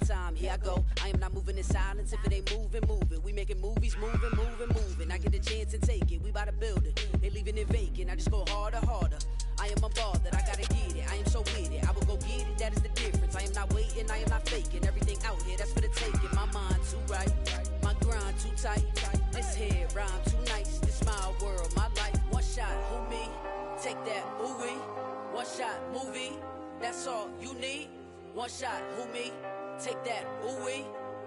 my time, here I go. I am not moving in silence. If it ain't moving, moving. We making movies, moving, moving, moving. I get a chance and take it. We bout to build it. They leaving it vacant. I just go harder, harder. I am unbothered. I gotta get it. I am so with it. I will go get it. That is the difference. I am not waiting. I am not faking. Everything out here, that's for the taking. My mind too right. My grind too tight. This head rhyme too nice. This my world, my life. One shot, who me? Take that, ooh-wee. One shot, movie. That's all you need. One shot, who me? Take that, ooh-wee.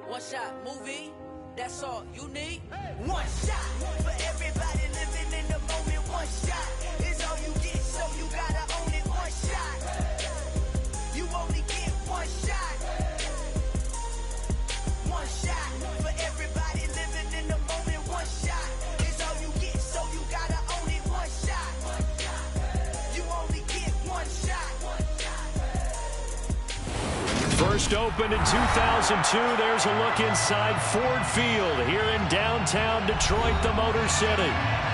One shot, movie. That's all you need. One shot for everybody living in the moment. One shot is all you get, so you gotta own it. One shot. You only get one shot. One shot for everybody living in the moment. One shot is all you get, so you gotta own it. One shot. You only get one shot. First opened in 2002, there's a look inside Ford Field here in downtown Detroit, the Motor City.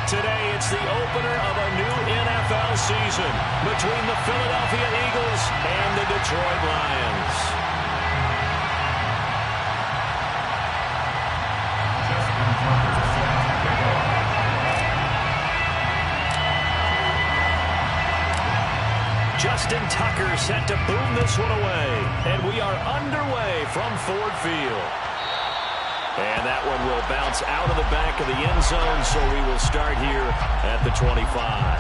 Today, it's the opener of a new NFL season between the Philadelphia Eagles and the Detroit Lions. Justin Tucker set to boom this one away. And we are underway from Ford Field. And that one will bounce out of the back of the end zone, so we will start here at the 25.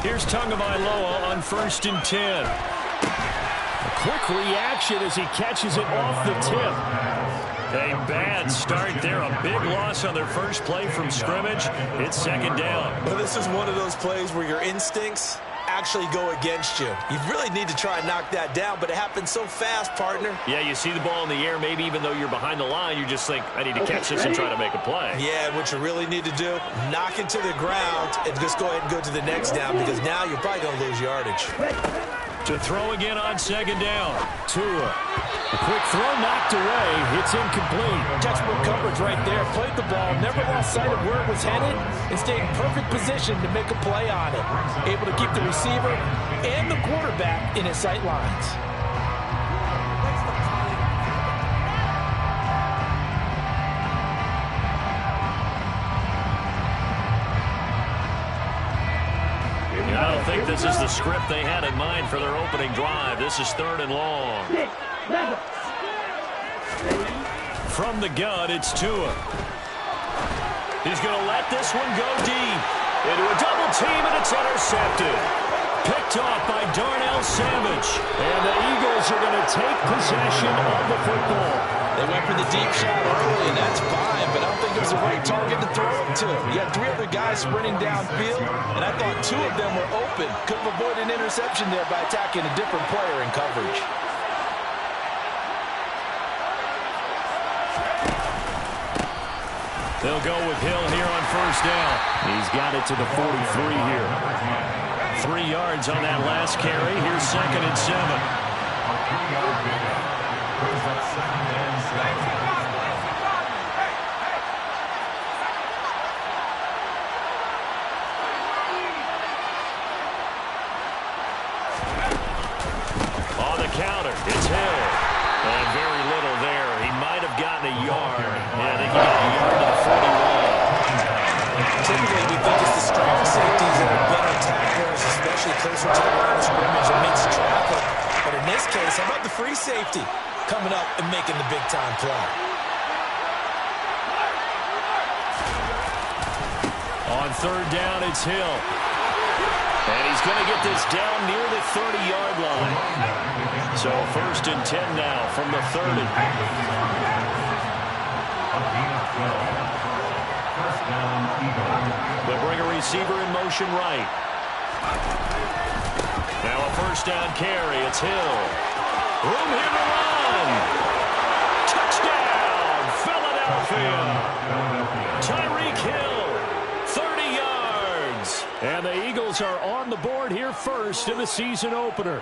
Here's Tagovailoa on 1st and 10. A quick reaction as he catches it off the tip. A bad start there. A big loss on their first play from scrimmage. It's 2nd down. Well, this is one of those plays where your instincts actually go against you. You really need to try and knock that down, but it happens so fast, partner. Yeah, you see the ball in the air, maybe even though you're behind the line, you just think, I need to catch this and try to make a play. Yeah, what you really need to do, knock it to the ground and just go ahead and go to the next down, because now you're probably going to lose yardage. To throw again on 2nd down. Tua. A quick throw knocked away. It's incomplete. Textbook coverage right there. Played the ball, never lost sight of where it was headed, and stayed in perfect position to make a play on it. Able to keep the receiver and the quarterback in his sight lines. I don't think this is the script they had in mind for their opening drive. This is 3rd and long. From the gun, it's Tua. He's going to let this one go deep. Into a double team, and it's intercepted. Picked off by Darnell Savage. And the Eagles are going to take possession of the football. They went for the deep shot early, and that's fine, but I don't think it was the right target to throw it to. You had 3 other guys sprinting downfield, and I thought 2 of them were open. Could have avoided an interception there by attacking a different player in coverage. They'll go with Hill here on 1st down. He's got it to the 43 here. 3 yards on that last carry. Here's 2nd and 7. On the counter, it's Hill. And very little there. He might have gotten a yard. Yeah, I think he got a yard to the 41. Typically, we think it's the strong safeties that are better tacklers, especially closer to the line of scrimmage amidst traffic. But in this case, how about the free safety coming up and making the big-time play? On 3rd down, it's Hill. And he's going to get this down near the 30-yard line. So 1st and 10 now from the 30. They'll bring a receiver in motion right. Now a 1st down carry. It's Hill. Room here to run. Touchdown, Philadelphia. Tyreek Hill And the Eagles are on the board here first in the season opener.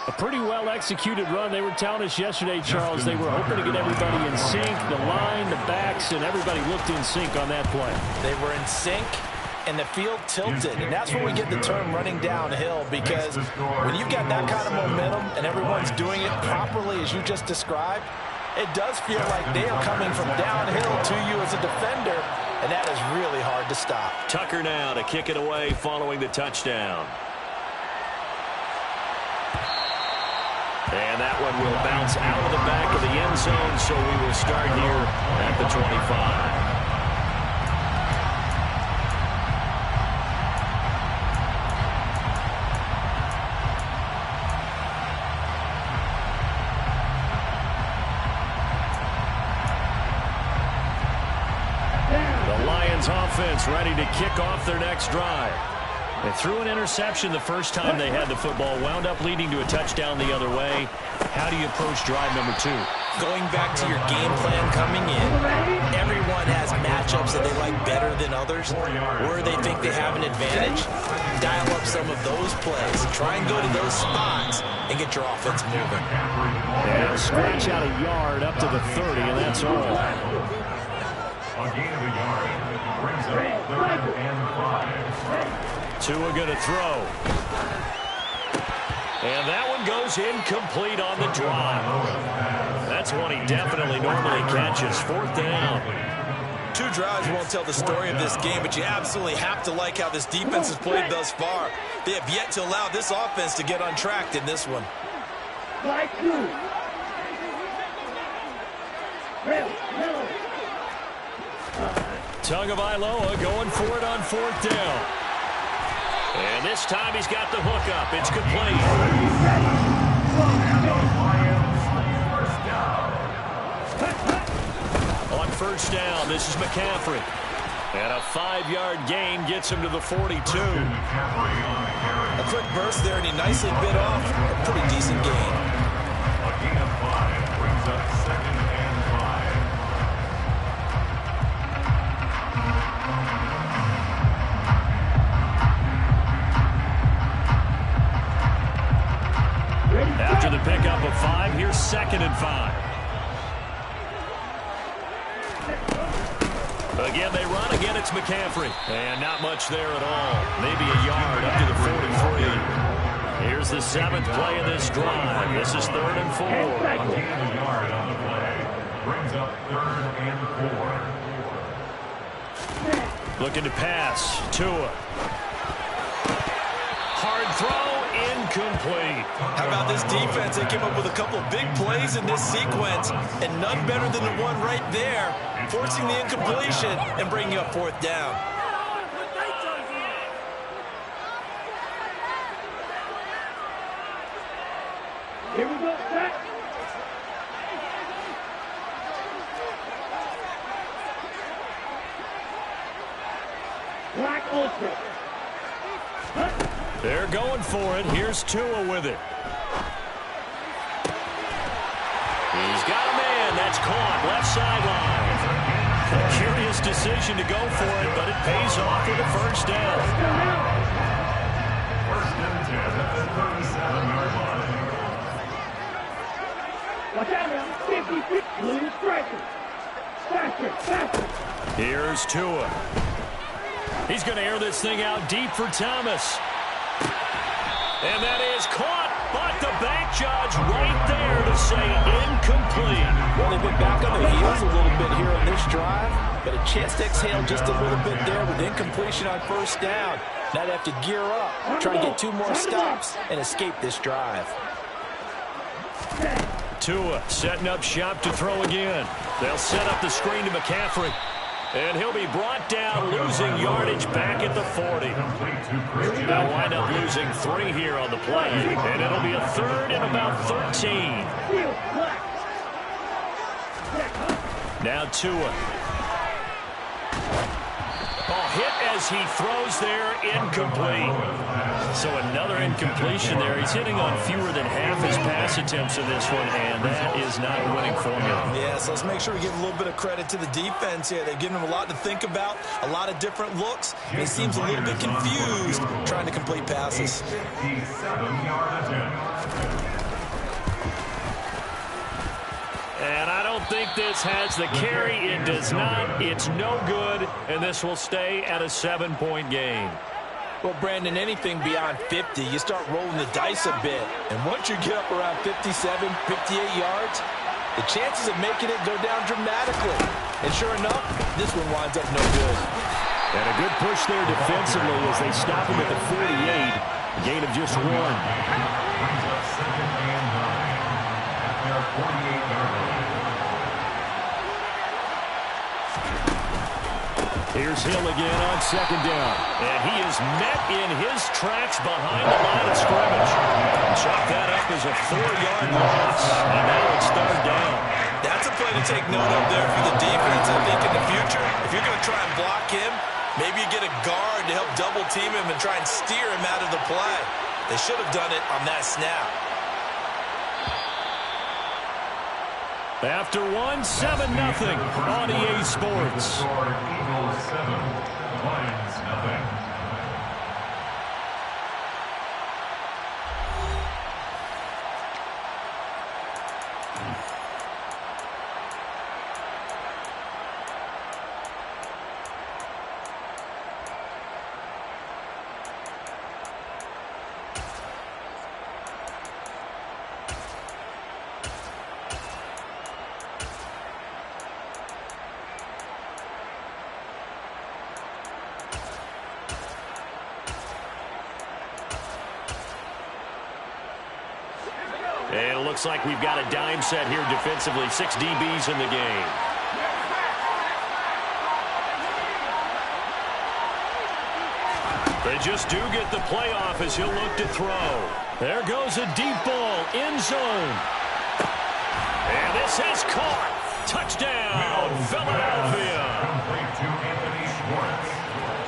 A pretty well-executed run. They were telling us yesterday, Charles, they were hoping to get everybody in sync, the line, the backs, and everybody looked in sync on that play. They were in sync, and the field tilted. And that's where we get the term running downhill, because when you've got that kind of momentum and everyone's doing it properly as you just described, it does feel like they are coming from downhill to you as a defender, and that is really hard to stop. Tucker now to kick it away following the touchdown. And that one will bounce out of the back of the end zone, so we will start here at the 25. The Lions offense ready to kick off their next drive. They threw an interception the first time they had the football, wound up leading to a touchdown the other way. How do you approach drive number 2? Going back to your game plan coming in, everyone has matchups that they like better than others, where they think they have an advantage. Dial up some of those plays. Try and go to those spots and get your offense moving. And scratch out a yard up to the 30, and that's all. A gain of a yard brings up 3rd and 5. Tua going to throw. And that one goes incomplete on the drive. That's one he definitely normally catches. 4th down. 2 drives won't tell the story of this game, but you absolutely have to like how this defense has played thus far. They have yet to allow this offense to get untracked in this one. Tagovailoa going for it on 4th down. And this time he's got the hook up. It's complete. On 1st down, this is McCaffrey. And a 5-yard gain gets him to the 42. A quick burst there, and he nicely bit off a pretty decent gain. A gain of 5 brings up 2nd and 5. After the pickup of 5, here's 2nd and 5. Again, they run. Again, it's McCaffrey. And not much there at all. Maybe a yard up to the 43. Here's the 7th play of this drive. This is 3rd and 4. A gain of a yard on the play brings up 3rd and 4. Looking to pass. Tua. Hard throw. Incomplete. How about this defense? They came up with a couple of big plays in this sequence, and none better than the one right there, forcing the incompletion and bringing up 4th down. Here we go, set. Black ultra. They're going for it. Here's Tua with it. He's got a man. That's caught. Left sideline. A curious decision to go for it, but it pays off with a 1st down. 1st and 10 at the 37-yard line. Watch out now. 50, blue striker. Faster. Here's Tua. He's going to air this thing out deep for Thomas. And that is caught, but the back judge right there to say incomplete. Well, they've been back on their heels a little bit here on this drive, but a chance to exhale just a little bit there with incompletion on 1st down. Now they have to gear up, try and get 2 more stops, and escape this drive. Tua setting up shop to throw again. They'll set up the screen to McCaffrey. And he'll be brought down, losing yardage back at the 40. They'll wind up losing 3 here on the play, and it'll be a 3rd and about 13. Now Tua. Ball hit as he throws there, incomplete. So another incompletion there. He's hitting on fewer than half his pass attempts in this one, and that is not a winning formula. Yeah, so let's make sure we give a little bit of credit to the defense here. They've given him a lot to think about, a lot of different looks, and he seems a little bit confused trying to complete passes. 57-yard attempt. And I don't think this has the carry. It does not. It's no good, and this will stay at a 7-point game. Well, Brandon, anything beyond 50, you start rolling the dice a bit. And once you get up around 57, 58 yards, the chances of making it go down dramatically. And sure enough, this one winds up no good. And a good push there defensively as they stop him at the 48. A gain of just 1. Brings up 2nd and 9 at their 48-yard line. Here's Hill again on 2nd down. And he is met in his tracks behind the line of scrimmage. Chalk that up as a 4-yard loss. And now it's 3rd down. That's a play to take note of there for the defense. I think in the future, if you're going to try and block him, maybe you get a guard to help double team him and try and steer him out of the play. They should have done it on that snap. After 1, 7-0 on EA Sports. Eagles 7, Lions nothing. And it looks like we've got a dime set here defensively. 6 DBs in the game. They just do get the playoff as he'll look to throw. There goes a deep ball, end zone. And this is caught. Touchdown, Philadelphia.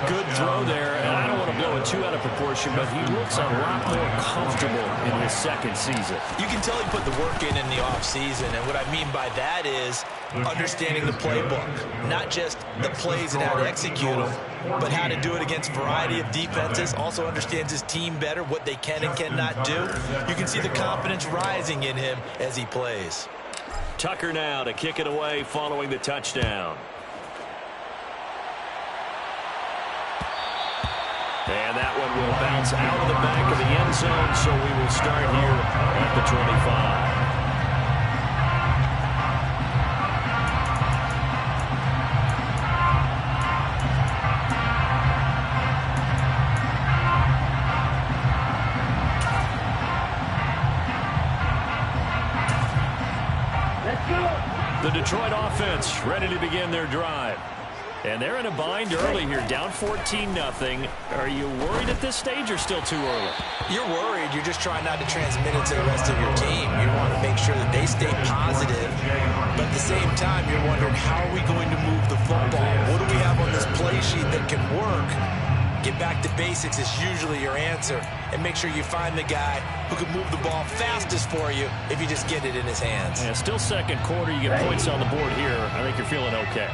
Good throw there, and I don't want to blow it too out of proportion, but he looks a lot more comfortable in his 2nd season. You can tell he put the work in the offseason, and what I mean by that is understanding the playbook. Not just the plays and how to execute them, but how to do it against a variety of defenses. Also understands his team better, what they can and cannot do. You can see the confidence rising in him as he plays. Tucker now to kick it away following the touchdown. And that one will bounce out of the back of the end zone, so we will start here at the 25. The Detroit offense ready to begin their drive. And they're in a bind early here, down 14-0. Are you worried at this stage or still too early? You're worried. You're just trying not to transmit it to the rest of your team. You want to make sure that they stay positive. But at the same time, you're wondering, how are we going to move the football? What do we have on this play sheet that can work? Get back to basics is usually your answer. And make sure you find the guy who can move the ball fastest for you if you just get it in his hands. Yeah, still 2nd quarter. You get points on the board here. I think you're feeling okay.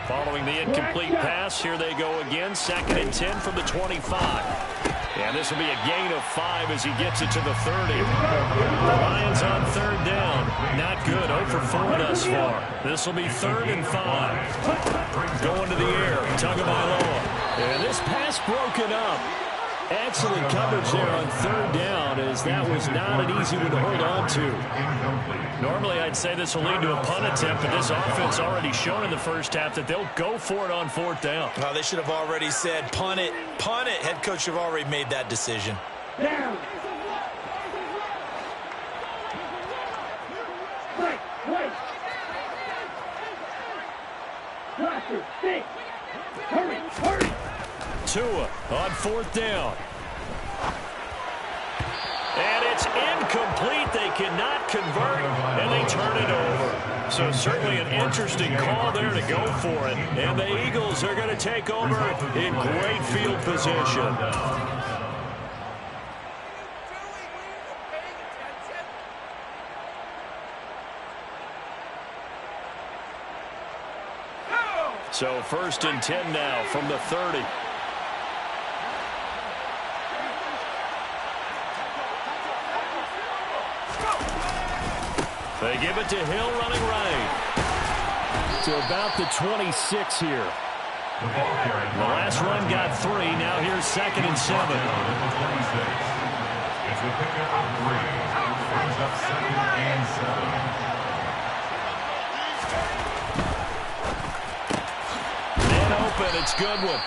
Following the incomplete pass, here they go again. 2nd and 10 from the 25. And this will be a gain of 5 as he gets it to the 30. The Lions on 3rd down. Not good. 0 for 4 thus far. This will be 3rd and 5. Going to the air. Tagovailoa. And this pass broken up. Excellent coverage there on 3rd down, as that was not an easy one to hold on to. Normally, I'd say this will lead to a punt attempt, but this offense already shown in the first half that they'll go for it on 4th down. Oh, they should have already said, punt it, punt it. Head coach have already made that decision. Down. Wait. Roster, stay. Hurry. Tua on 4th down. And it's incomplete. They cannot convert, and they turn it over. So certainly an interesting call there to go for it. And the Eagles are going to take over in great field position. So 1st and 10 now from the 30. They give it to Hill running right. To about the 26 here. The last run got 3. Now here's 2nd and 7. It's a pickup of 3. Brings up 2nd and 7. Open, it's Goodwin.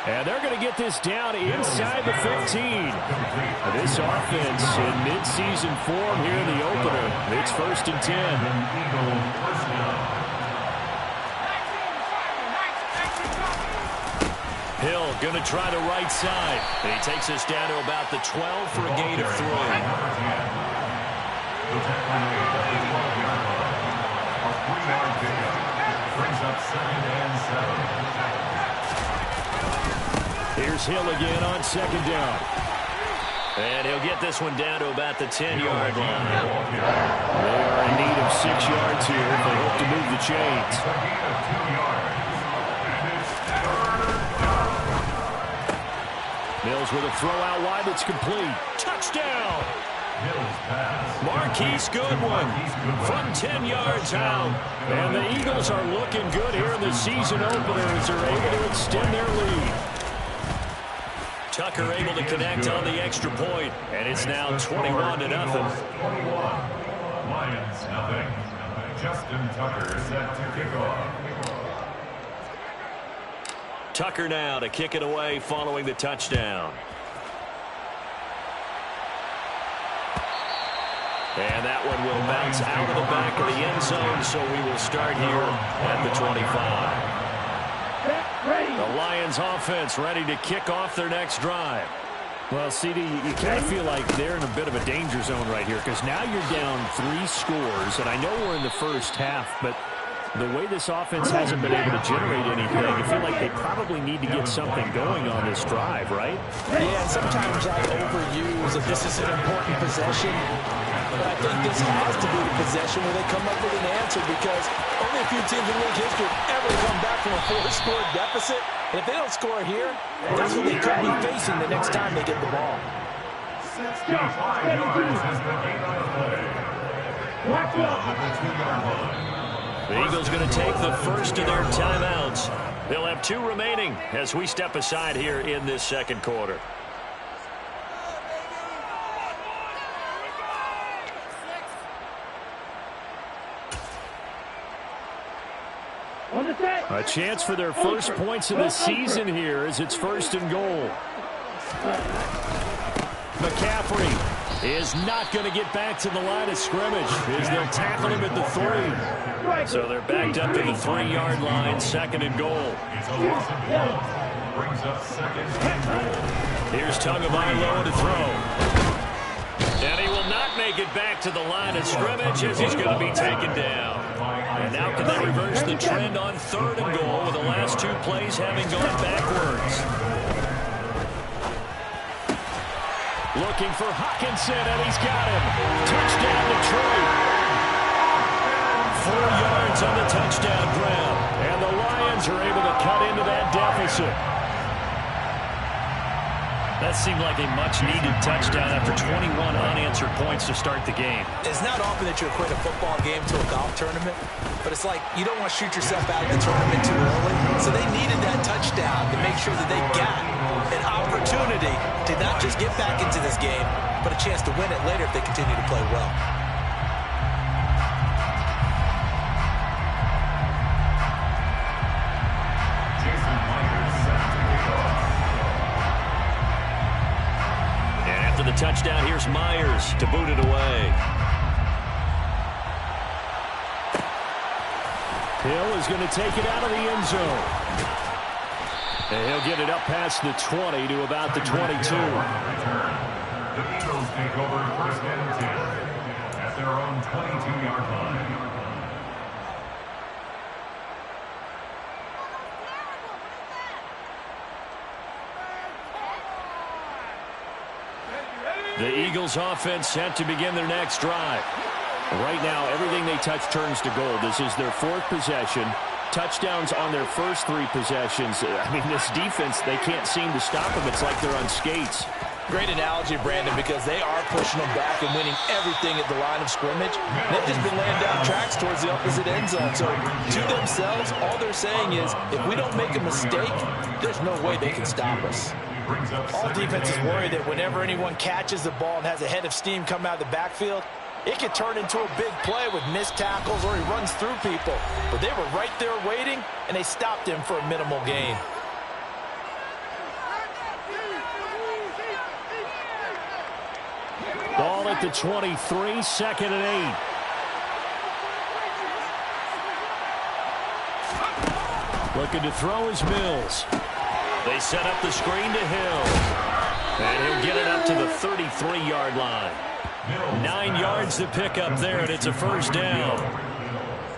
And they're going to get this down inside the 15. This offense in midseason form here in the opener. It's 1st and 10. Hill going to try the right side. And he takes us down to about the 12 for a gain of 3. Brings up 2nd and 7. Here's Hill again on 2nd down. And he'll get this one down to about the 10-yard line. They are in need of 6 yards here if they hope to move the chains. Mills with a throw out wide that's complete. Touchdown! Marquise Goodwin from 10 yards out. And the Eagles are looking good here in the season opener as they're able to extend their lead. Tucker able to connect on the extra point, and it's now 21-0. 21. Lions nothing. Justin Tucker set to kick off. Tucker now to kick it away following the touchdown. And that one will bounce out of the back of the end zone, so we will start here at the 25. The Lions offense ready to kick off their next drive. Well, CD, you kind of feel like they're in a bit of a danger zone right here because now you're down 3 scores, and I know we're in the first half, but the way this offense hasn't been able to generate anything, you feel like they probably need to get something going on this drive, right? Yeah, and sometimes I overuse that this is an important possession. But I think this has to be the possession where they come up with an answer because only a few teams in league history ever come back from a 4-score deficit. And if they don't score here, that's what they could be facing the next time they get the ball. 65 yards has been gained on the play. Watch out at the 2-yard line. The Eagles going to take the first of their timeouts. They'll have 2 remaining as we step aside here in this second quarter. A chance for their first points of the season here as it's 1st and goal. McCaffrey is not going to get back to the line of scrimmage as they'll tackle him at the 3. So they're backed up to the 3-yard line, 2nd and goal. It's a loss of 1. Brings up 2nd and goal. Here's Tagovailoa to throw. And he will not make it back to the line of scrimmage as he's going to be taken down. And now can they reverse the trend on 3rd and goal with the last 2 plays having gone backwards. Looking for Hawkinson, and he's got him. Touchdown Detroit. 4 yards on the touchdown grab. And the Lions are able to cut into that deficit. That seemed like a much-needed touchdown after 21 unanswered points to start the game. It's not often that you equate a football game to a golf tournament, but it's like you don't want to shoot yourself out of the tournament too early. So they needed that touchdown to make sure that they got an opportunity to not just get back into this game, but a chance to win it later if they continue to play well. The touchdown, here's Myers to boot it away. Hill is going to take it out of the end zone. And he'll get it up past the 20 to about the 22. The Eagles take over 1st and 10 at their own 22-yard line. The Eagles offense set to begin their next drive. Right now, everything they touch turns to gold. This is their 4th possession. Touchdowns on their first 3 possessions. I mean, this defense, they can't seem to stop them. It's like they're on skates. Great analogy, Brandon, because they are pushing them back and winning everything at the line of scrimmage. They've just been laying down tracks towards the opposite end zone. So to themselves, all they're saying is, if we don't make a mistake, there's no way they can stop us. All defenses worry that whenever anyone catches the ball and has a head of steam come out of the backfield, it could turn into a big play with missed tackles or he runs through people. But they were right there waiting, and they stopped him for a minimal gain. Ball at the 23, 2nd and 8. Looking to throw is Mills. They set up the screen to Hill. And he'll get it up to the 33-yard line. 9 yards to pick up there, and it's a 1st down.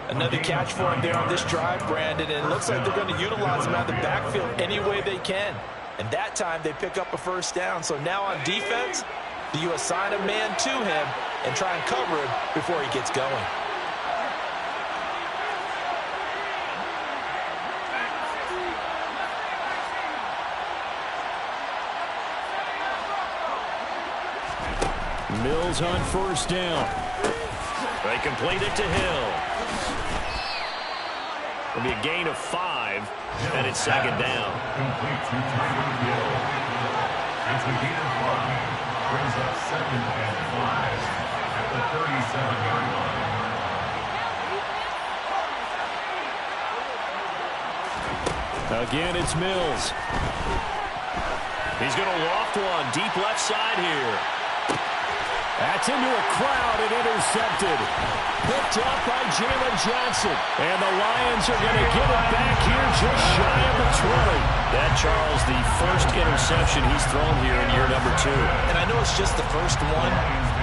Another catch for him there on this drive, Brandon, and it looks like they're going to utilize him out of the backfield any way they can. And that time they pick up a 1st down. So now on defense, do you assign a man to him and try and cover him before he gets going? Mills on 1st down. They complete it to Hill. It'll be a gain of 5, and it's 2nd down. Complete to Tyler Hill. It's a gain of 5. Brings up 2nd and 5 at the 37-yard line. Again, it's Mills. He's going to loft one deep left side here. That's into a crowd and intercepted. Picked up by Jalen Johnson. And the Lions are going to get it back here just shy of the 20. That, Charles, the first interception he's thrown here in year number 2. And I know it's just the first one,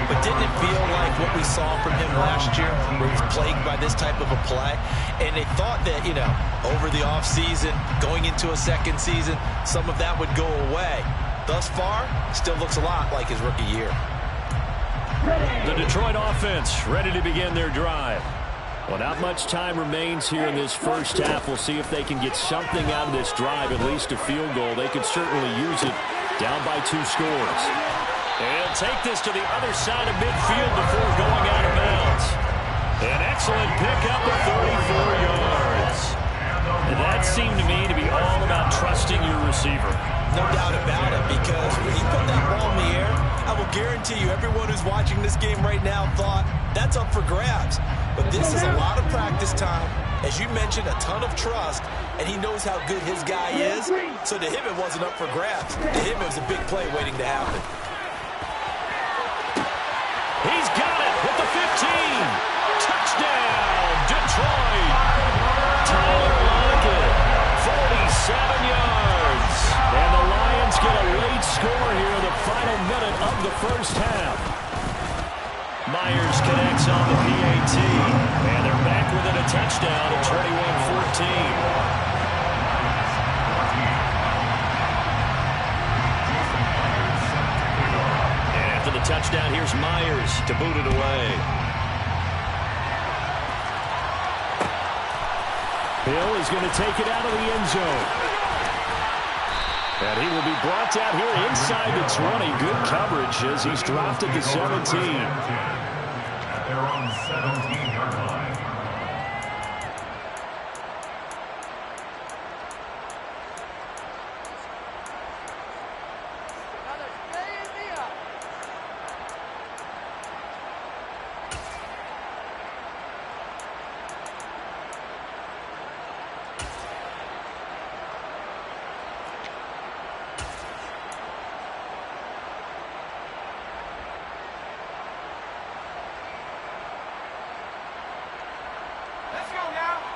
but didn't it feel like what we saw from him last year, where he was plagued by this type of a play? And they thought that, you know, over the offseason, going into a 2nd season, some of that would go away. Thus far, still looks a lot like his rookie year. The Detroit offense ready to begin their drive. Well, not much time remains here in this first half. We'll see if they can get something out of this drive, at least a field goal. They could certainly use it down by 2 scores. And take this to the other side of midfield before going out of bounds. An excellent pickup of 34 yards. And that seemed to me to be all about trusting your receiver. No doubt about it, because when he put that ball in the air, I will guarantee you everyone who's watching this game right now thought that's up for grabs. But this is a lot of practice time. As you mentioned, a ton of trust, and he knows how good his guy is. So to him, it wasn't up for grabs. To him, it was a big play waiting to happen. He's got it with the 15. Touchdown, Detroit. Tyler Lockett, 47 yards. And the Lions get a late score here in the final minute of the first half. Myers connects on the PAT. And they're back within a touchdown at 21-14. And after the touchdown, here's Myers to boot it away. Hill is going to take it out of the end zone. And he will be brought down here inside the 20. Good coverage as he's dropped at the 17. At their own 17-yard line.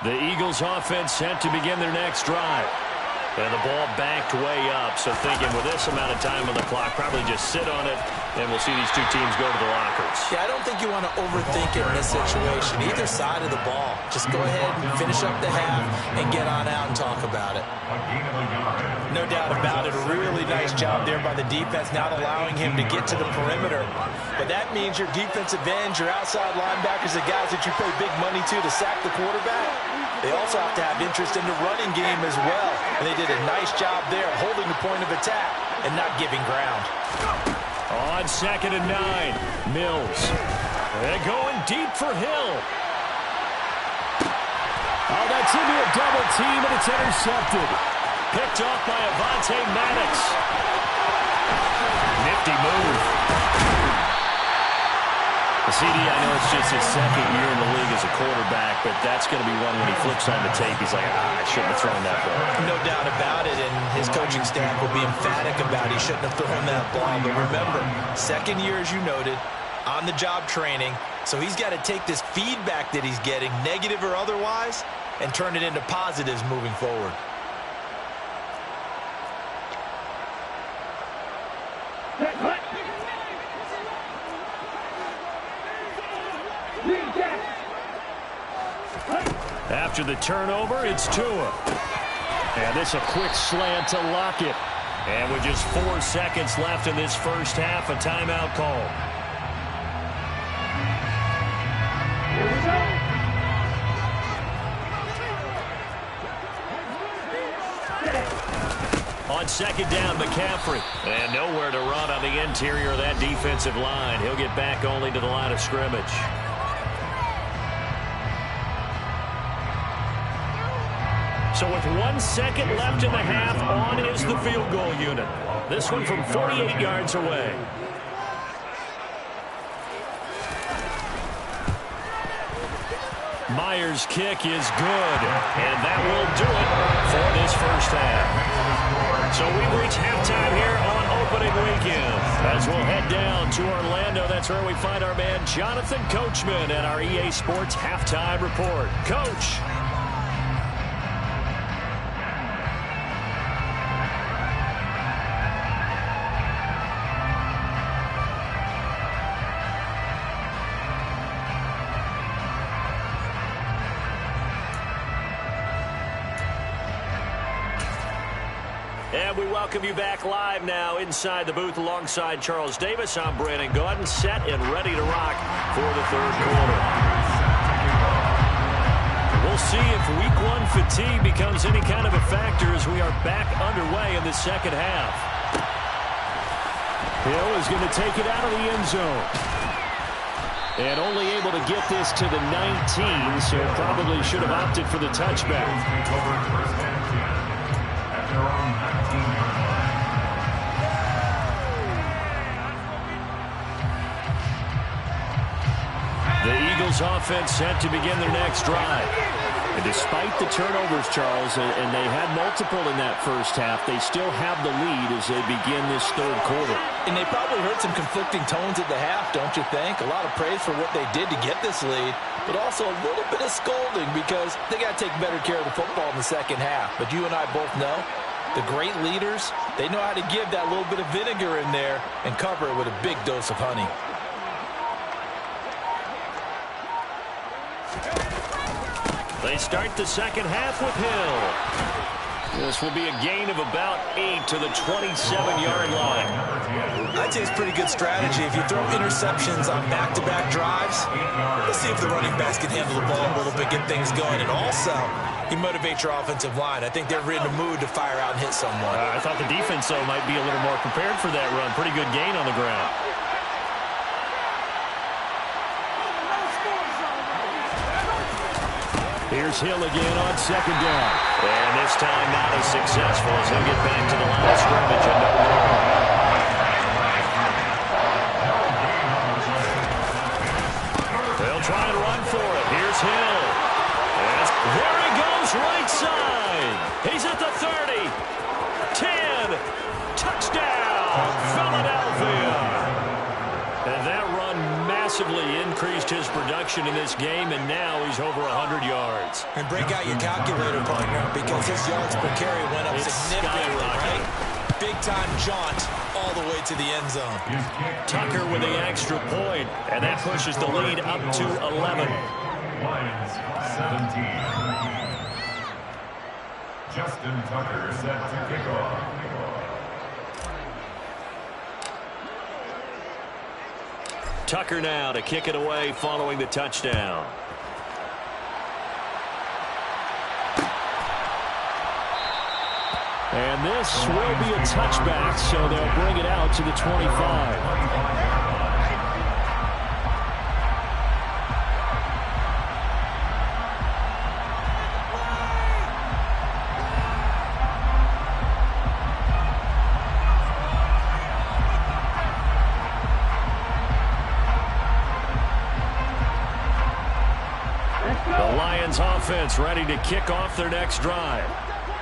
The Eagles offense set to begin their next drive. And the ball backed way up, so thinking with this amount of time on the clock, probably just sit on it And we'll see these two teams go to the lockers. Yeah, I don't think you want to overthink it in this situation. Either side of the ball. Just go ahead and finish up the half and get on out and talk about it. No doubt about it. A really nice job there by the defense, not allowing him to get to the perimeter. But that means your defensive ends, your outside linebackers, the guys that you pay big money to sack the quarterback, they also have to have interest in the running game as well. And they did a nice job there holding the point of attack and not giving ground. On 2nd and 9, Mills. They're going deep for Hill. Oh, that's into a double team, and it's intercepted. Picked off by Avonte Maddox. Nifty move. The CD, I know it's just his 2nd year in the league as a quarterback, but that's going to be one when he flips on the tape. He's like, I shouldn't have thrown that ball. No doubt about it, and his coaching staff will be emphatic about he shouldn't have thrown that ball. But remember, 2nd year, as you noted, on-the-job training, so he's got to take this feedback that he's getting, negative or otherwise, and turn it into positives moving forward. After the turnover, it's Tua. And this a quick slant to Lockett. And with just 4 seconds left in this first half, a timeout call. On 2nd down, McCaffrey. And nowhere to run on the interior of that defensive line. He'll get back only to the line of scrimmage. So with 1 second left in the half, on is the field goal unit. This one from 48 yards away. Myers' kick is good, and that will do it for this first half. So we reach halftime here on opening weekend. As we'll head down to Orlando, that's where we find our man Jonathan Coachman at our EA Sports Halftime Report. Coach. And we welcome you back live now inside the booth alongside Charles Davis. I'm Brandon Gaudin, set and ready to rock for the 3rd quarter. We'll see if Week 1 fatigue becomes any kind of a factor as we are back underway in the 2nd half. Hill is going to take it out of the end zone. And only able to get this to the 19, so probably should have opted for the touchback. The Eagles offense set to begin their next drive. And despite the turnovers, Charles, and they had multiple in that first half, they still have the lead as they begin this 3rd quarter. And they probably heard some conflicting tones at the half, don't you think? A lot of praise for what they did to get this lead, but also a little bit of scolding because they got to take better care of the football in the 2nd half. But you and I both know the great leaders, they know how to give that little bit of vinegar in there and cover it with a big dose of honey. They start the 2nd half with Hill. This will be a gain of about 8 to the 27-yard line. I'd say it's pretty good strategy. If you throw interceptions on back-to-back drives, let's see if the running backs can handle the ball a little bit, get things going. And also, you motivate your offensive line. I think they're in the mood to fire out and hit someone. I thought the defense, though, might be a little more prepared for that run. Pretty good gain on the ground. Here's Hill again on 2nd down. And this time not as successful as he'll get back to the line of scrimmage and no more. They'll try and run for it. Here's Hill. There he goes, right side. He's at the 30. 10. Touchdown, Philadelphia. And that run massively increased his production in this game, and now he's over 100 yards. And break out your calculator, partner, because his yards per carry went up significantly, right? big-time jaunt all the way to the end zone. Tucker with the extra point, and that pushes the lead up to 11. Lions 17. Justin Tucker set to kick off. Tucker now to kick it away following the touchdown. And this will be a touchback, so they'll bring it out to the 25. The Lions offense ready to kick off their next drive.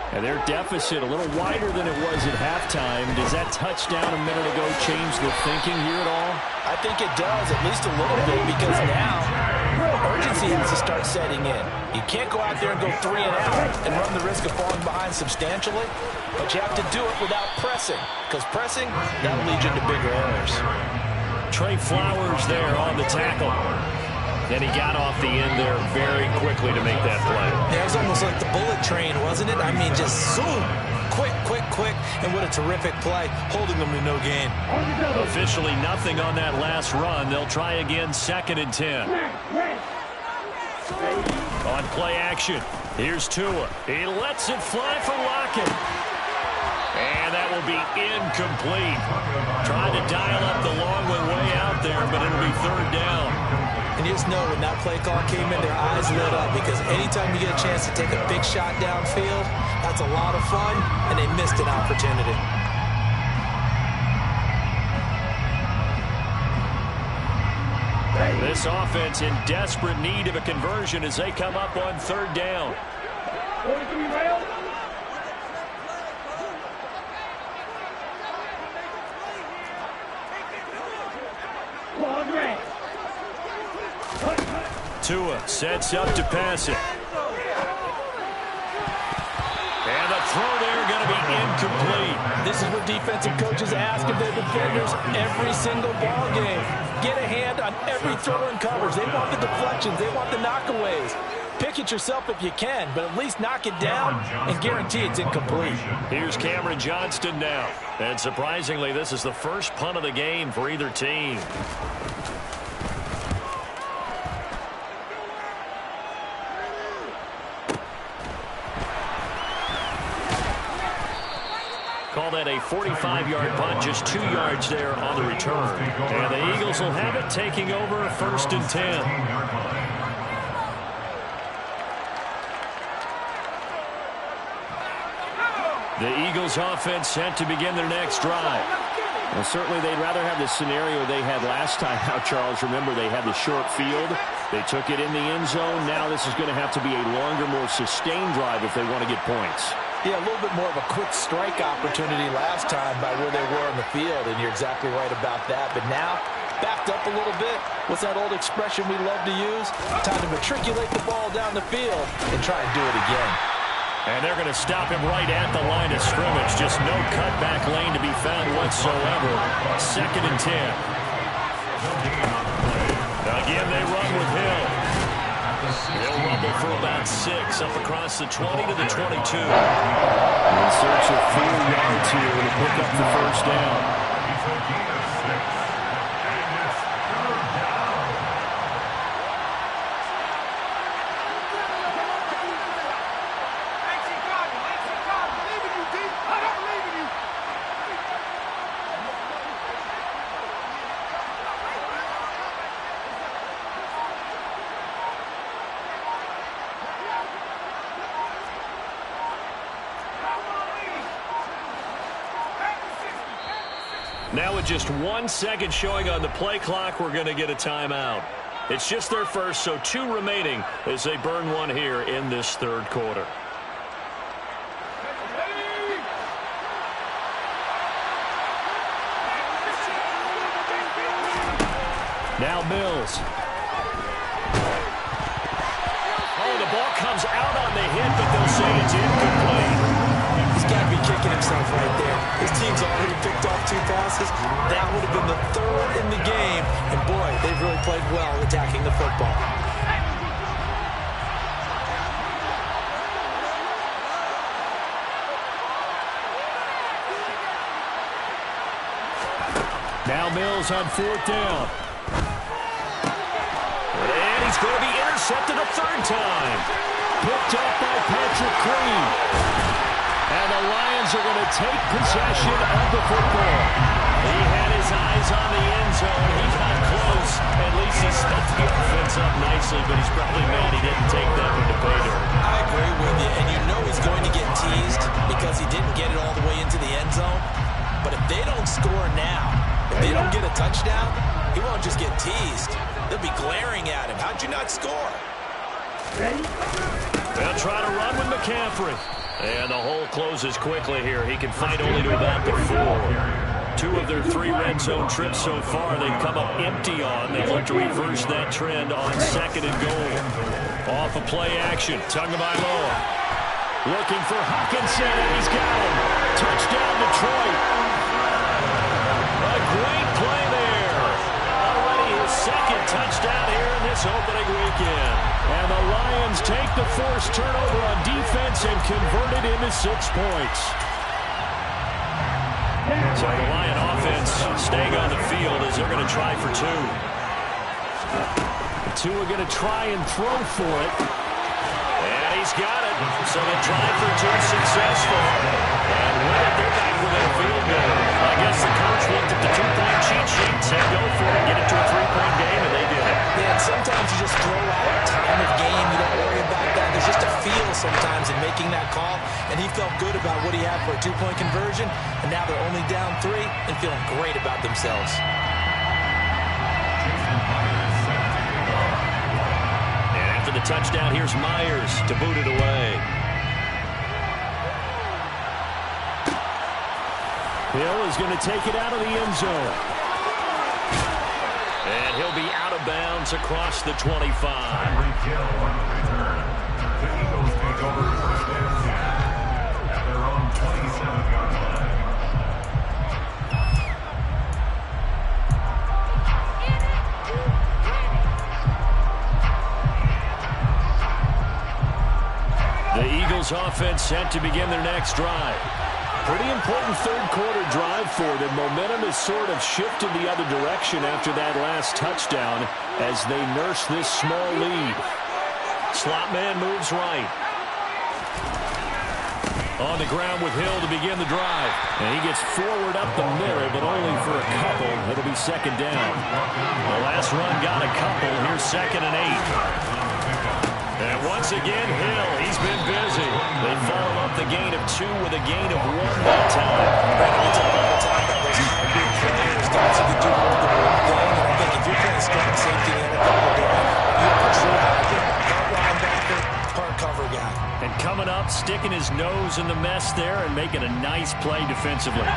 And their deficit a little wider than it was at halftime. Does that touchdown a minute ago change the thinking here at all? I think it does, at least a little bit, because now urgency has to start setting in. You can't go out there and go 3 and out and run the risk of falling behind substantially, but you have to do it without pressing, because pressing, that'll lead you into bigger errors. Trey Flowers there on the tackle. And he got off the end there very quickly to make that play. Yeah, it was almost like the bullet train, wasn't it? I mean, just zoom, quick, and what a terrific play, holding them to no gain. Officially nothing on that last run. They'll try again, 2nd and 10. On play action, here's Tua. He lets it fly for Lockett. And that will be incomplete. Trying to dial up the long one way out there, but it'll be 3rd down. And you just know when that play call came in, their eyes lit up, because anytime you get a chance to take a big shot downfield, that's a lot of fun, and they missed an opportunity. This offense in desperate need of a conversion as they come up on 3rd down. 43 rails. Tua sets up to pass it. And the throw there going to be incomplete. This is what defensive coaches ask of their defenders every single ball game. Get a hand on every throw and coverage. They want the deflections. They want the knockaways. Pick it yourself if you can, but at least knock it down and guarantee it's incomplete. Here's Cameron Johnston now. And surprisingly, this is the first punt of the game for either team. Call that a 45-yard punt, just 2 yards there on the return. And the Eagles will have it, taking over 1st and 10. The Eagles offense set to begin their next drive. Well, certainly they'd rather have the scenario they had last time out, Charles. Remember, they had the short field. They took it in the end zone. Now this is going to have to be a longer, more sustained drive if they want to get points. Yeah, a little bit more of a quick strike opportunity last time by where they were on the field, and you're exactly right about that. But now, backed up a little bit. What's that old expression we love to use? Time to matriculate the ball down the field and try and do it again. And they're going to stop him right at the line of scrimmage. Just no cutback lane to be found whatsoever. 2nd and 10. Again, they run with Hill. He'll rumble for about 6, up across the 20 to the 22. In search of 4 yards here to pick up the 1st down. Now with just 1 second showing on the play clock, we're going to get a timeout. It's just their first, so 2 remaining as they burn one here in this 3rd quarter. Now Mills. Oh, the ball comes out on the hit, but they'll say it's incomplete. He's got to be kicking himself right there. His team well attacking the football. Now Mills on 4th down. And he's going to be intercepted a 3rd time. Picked up by Patrick Queen. And the Lions are going to take possession of the football. He had his eyes on the end zone. He got close. At least he set the offense up nicely, but he's probably mad he didn't take that one to pay dirt. I agree with you, and you know he's going to get teased because he didn't get it all the way into the end zone. But if they don't score now, if they don't get a touchdown, he won't just get teased. They'll be glaring at him. How'd you not score? They'll try to run with McCaffrey. And the hole closes quickly here. He can fight only to about the 4. 2 of their 3 red zone trips so far they've come up empty on. They look to reverse that trend on 2nd and goal. Off a play action. Tagovailoa looking for Hawkinson, and he's got him. Touchdown, Detroit. A great play there. Already his 2nd touchdown here in this opening weekend. And the Lions take the forced turnover on defense and convert it into 6 points. So the Lion offense staying on the field as they're going to try for 2. The 2 are going to try and throw for it. And he's got it. So they try for 2 successful. And with it, they're back with a field goal. I guess the coach looked at the 2-point cheat sheet and said, go for it, get it to a 3-point game, and they did it. Yeah, and sometimes you just throw out time of game. You don't worry about that. There's just a feel sometimes in making that call. And he felt good about what he had for a 2-point conversion. And now they're only down 3 and feeling great about themselves. And after the touchdown, here's Myers to boot it away. Hill is going to take it out of the end zone. And he'll be out of bounds across the 25. Tyreek Hill on the return. The Eagles take over first and 10 at their own 27-yard line. The Eagles offense set to begin their next drive. Pretty important 3rd quarter drive for them. Momentum has sort of shifted the other direction after that last touchdown as they nurse this small lead. Slot man moves right. On the ground with Hill to begin the drive. And he gets forward up the middle, but only for a couple. It'll be 2nd down. The last run got a couple. Here's 2nd and 8. And once again, Hill, he's been busy. They follow up the gain of 2 with a gain of 1 that time. We talk all the time about those big players. Guys who can do more than one thing. And I think if you're playing strong safety in the NFL today, you have a true athlete, part linebacker, part cover guy. And coming up, sticking his nose in the mess there and making a nice play defensively.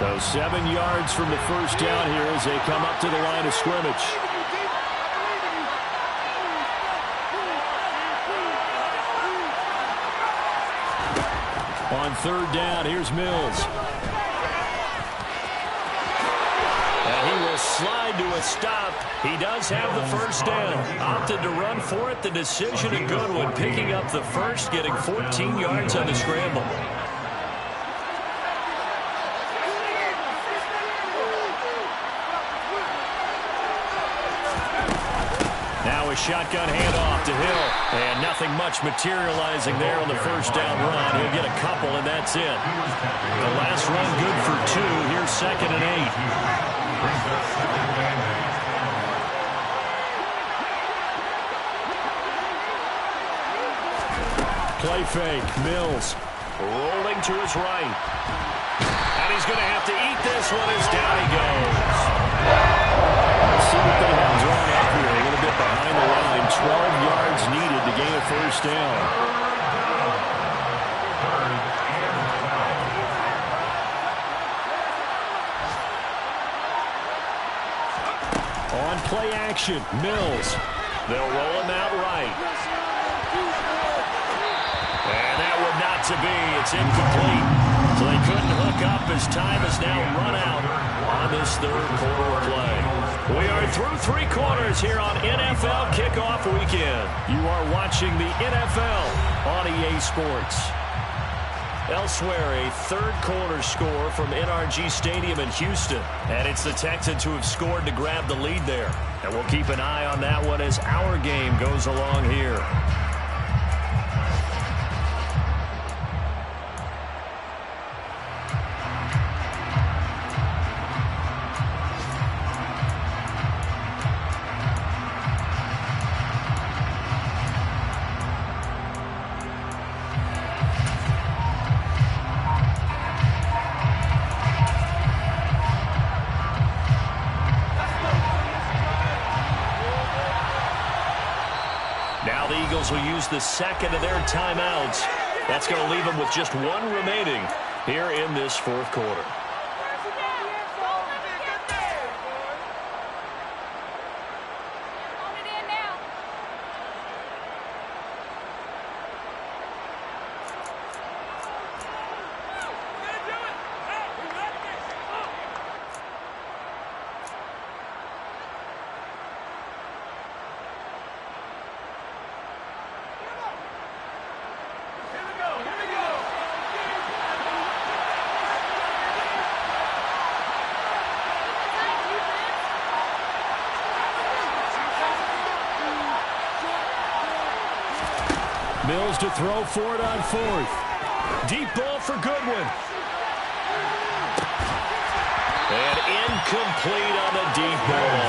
So 7 yards from the first down here as they come up to the line of scrimmage. On 3rd down, here's Mills. And he will slide to a stop. He does have the first down. Opted to run for it. The decision a good one. Picking up the first, getting 14 yards on the scramble. Now a shotgun handoff to Hill. And nothing much materializing there on the first down run. He'll get a couple, and that's it. The last run good for 2. Here's 2nd and 8. Play fake. Mills rolling to his right. And he's going to have to eat this one as down he goes. Let's see what they have drawn up here. A little bit behind the line. 12 yards needed to gain a first down. On play action, Mills. They'll roll him out right. And that would not to be. It's incomplete. So they couldn't hook up as time has now run out on this 3rd quarter play. We are through 3 quarters here on NFL Kickoff Weekend. You are watching the NFL on EA Sports. Elsewhere, a third-quarter score from NRG Stadium in Houston. And it's the Texans who have scored to grab the lead there. And we'll keep an eye on that one as our game goes along here. Now the Eagles will use the second of their timeouts. That's going to leave them with just 1 remaining here in this fourth quarter. Mills to throw for it on 4th. Deep ball for Goodwin. And incomplete on the deep ball.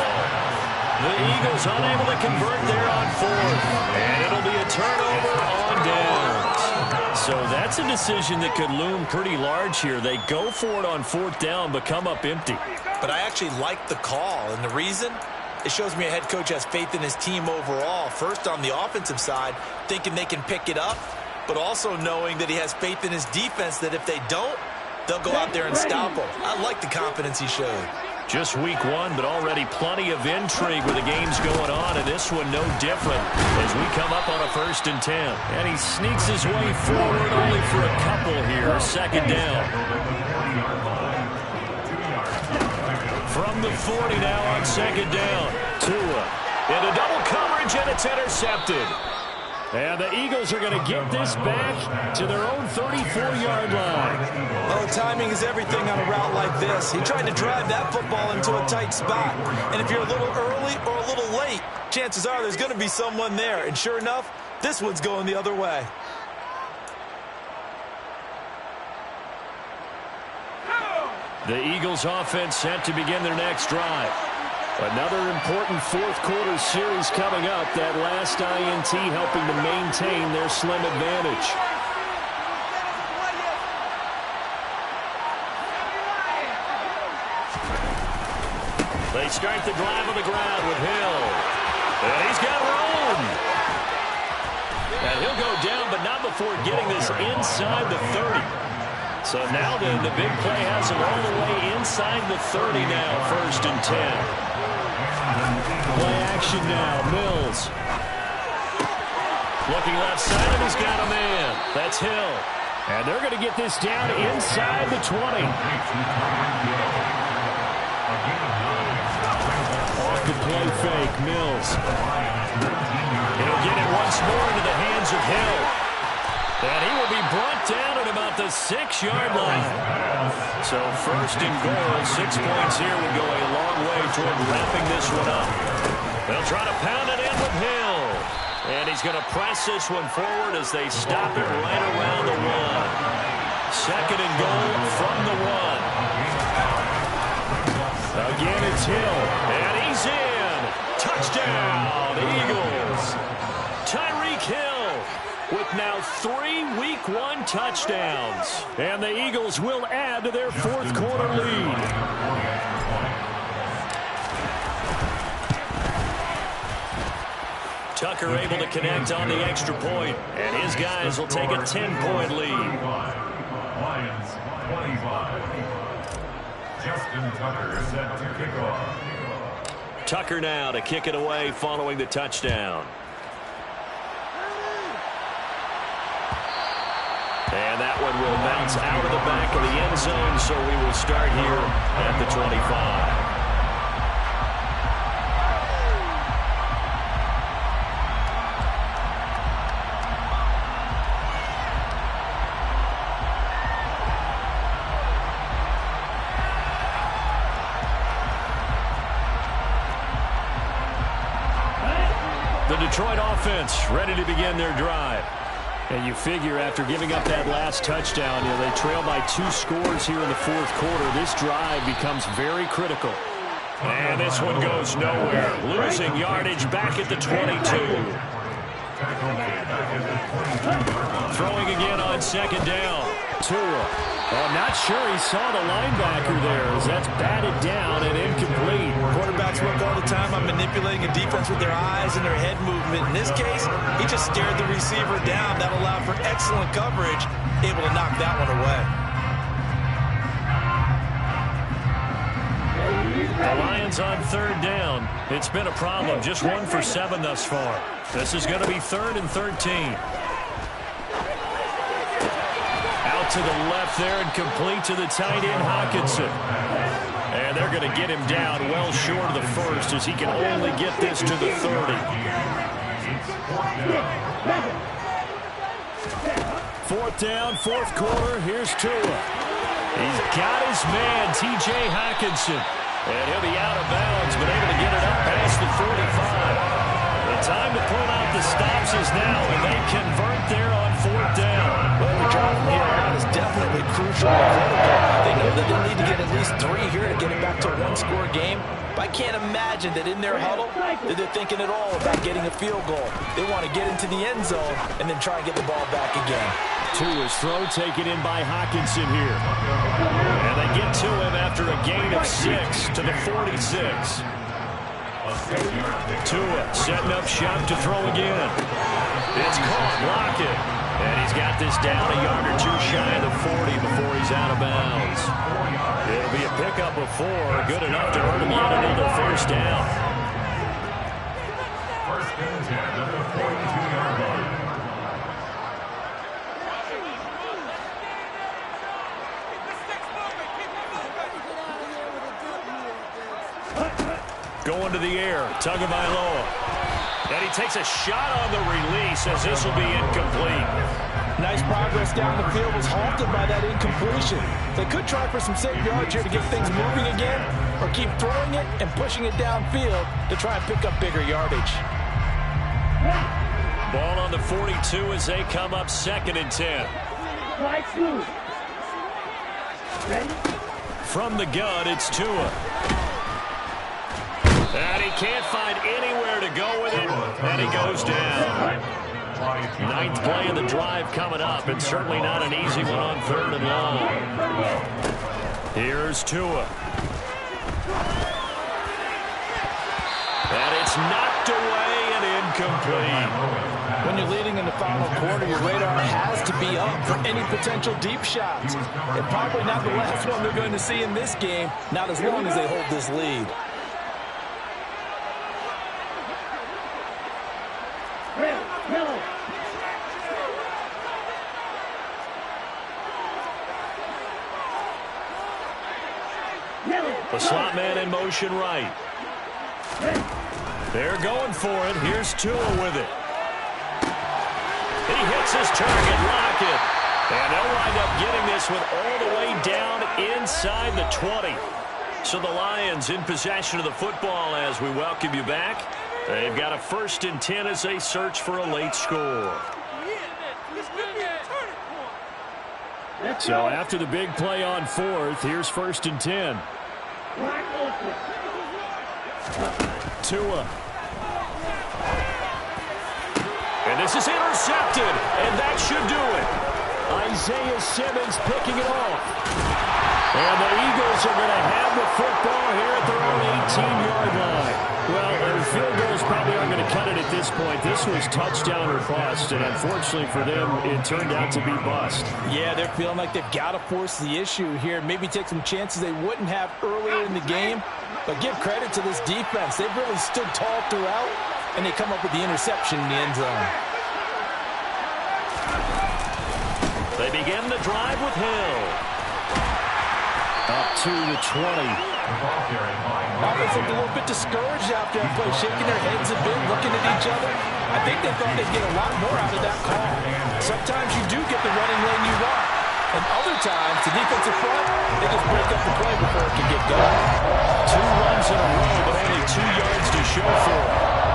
The Eagles unable to convert there on 4th. And it'll be a turnover on downs. So that's a decision that could loom pretty large here. They go for it on 4th down, but come up empty. But I actually like the call, and the reason? It shows me a head coach has faith in his team overall. First, on the offensive side, thinking they can pick it up, but also knowing that he has faith in his defense that if they don't, they'll go out there and stop them. I like the confidence he showed. Just week 1, but already plenty of intrigue with the games going on, and this one no different as we come up on a 1st and 10. And he sneaks his way forward only for a couple here. Second down. From the 40 now on second down. Tua into double coverage, and it's intercepted. And the Eagles are going to get this back to their own 34-yard line. Oh, timing is everything on a route like this. He tried to drive that football into a tight spot. And if you're a little early or a little late, chances are there's going to be someone there. And sure enough, this one's going the other way. The Eagles offense set to begin their next drive. Another important fourth quarter series coming up. That last INT helping to maintain their slim advantage. They start the drive on the ground with Hill. And he's got room. And he'll go down, but not before getting this inside the 30. So now the big play has him all the way inside the 30 now, 1st and 10. Play action now, Mills. Looking left side, and he's got a man. That's Hill. And they're going to get this down inside the 20. Off the play fake, Mills. He'll get it once more into the hands of Hill. And he will be brought down at about the 6-yard line. So 1st and goal, 6 points here would go a long way toward wrapping this one up. They'll try to pound it in with Hill. And he's going to press this one forward as they stop it right around the 1. 2nd and goal from the 1. Again, it's Hill. And he's in. Touchdown, Eagles. Tyreek Hill with now 3 Week 1 touchdowns. And the Eagles will add to their fourth quarter lead. Tucker able to connect on the extra point, and his guys will take a 10-point lead. Lions 25. Justin Tucker set to kick off. Tucker now to kick it away following the touchdown. And that one will bounce out of the back of the end zone, so we will start here at the 25. Detroit offense ready to begin their drive. And you figure after giving up that last touchdown, they trail by 2 scores here in the fourth quarter. This drive becomes very critical. And this one goes nowhere. Losing yardage back at the 22. Throwing again on second down. Tua. I'm not sure he saw the linebacker there as that's batted down and incomplete. Quarterbacks work all the time on manipulating a defense with their eyes and their head movement. In this case, he just stared the receiver down. That allowed for excellent coverage, able to knock that one away. The Lions on third down. It's been a problem. Just 1 for 7 thus far. This is going to be 3rd and 13. Out to the left there and complete to the tight end, Hockenson. And they're going to get him down well short of the first as he can only get this to the 30. 4th down, 4th quarter. Here's Tua. He's got his man, T.J. Hockenson. And he'll be out of bounds, but able to get it up past the 45. The time to pull out the stops is now, and they convert there on 4th down. Well, the drive from here on is definitely crucial. They know that they need to get at least 3 here to get it back to a 1-score game. But I can't imagine that in their huddle that they're thinking at all about getting a field goal. They want to get into the end zone and then try and get the ball back again. Tua's throw taken in by Hockenson here. And they get to him after a gain of 6 to the 46. Tua setting up shop to throw again. It's caught, block it. And he's got this down a yard or 2 shy of the 40 before he's out of bounds. It'll be a pickup of 4, good enough to earn him yet another first down. First and 10 at the 42-yard line. Going to the air, Tagovailoa. And he takes a shot on the release as this will be incomplete. Nice progress down the field was halted by that incompletion. They could try for some safe yards here to get things moving again, or keep throwing it and pushing it downfield to try and pick up bigger yardage. Ball on the 42 as they come up 2nd and 10. From the gun, it's Tua. And he can't find anywhere to go with it, and he goes down. 9th play of the drive coming up, and certainly not an easy one on 3rd and long. Here's Tua. And it's knocked away and incomplete. When you're leading in the final quarter, your radar has to be up for any potential deep shots. And probably not the last one they're going to see in this game, not as long as they hold this lead. The slot man in motion right. They're going for it. Here's Tua with it. He hits his target, Lockett. And they'll wind up getting this one all the way down inside the 20. So the Lions in possession of the football as we welcome you back. They've got a 1st and 10 as they search for a late score. So after the big play on 4th, here's 1st and 10. Tua. And this is intercepted, and that should do it. Isaiah Simmons picking it off. And the Eagles are going to have the football here at their own 18-yard line. Well, the field goals probably aren't going to cut it at this point. This was touchdown or bust, and unfortunately for them, it turned out to be bust. Yeah, they're feeling like they've got to force the issue here, maybe take some chances they wouldn't have earlier in the game. But give credit to this defense. They've really stood tall throughout, and they come up with the interception in the end zone. They begin the drive with Hill. Up to the 20. Offense looked a little bit discouraged after that play, shaking their heads a bit, looking at each other. I think they thought they'd get a lot more out of that call. Sometimes you do get the running lane you want. And other times, the defensive front, they just break up the play before it can get going. 2 runs in a row, but only 2 yards to show for it.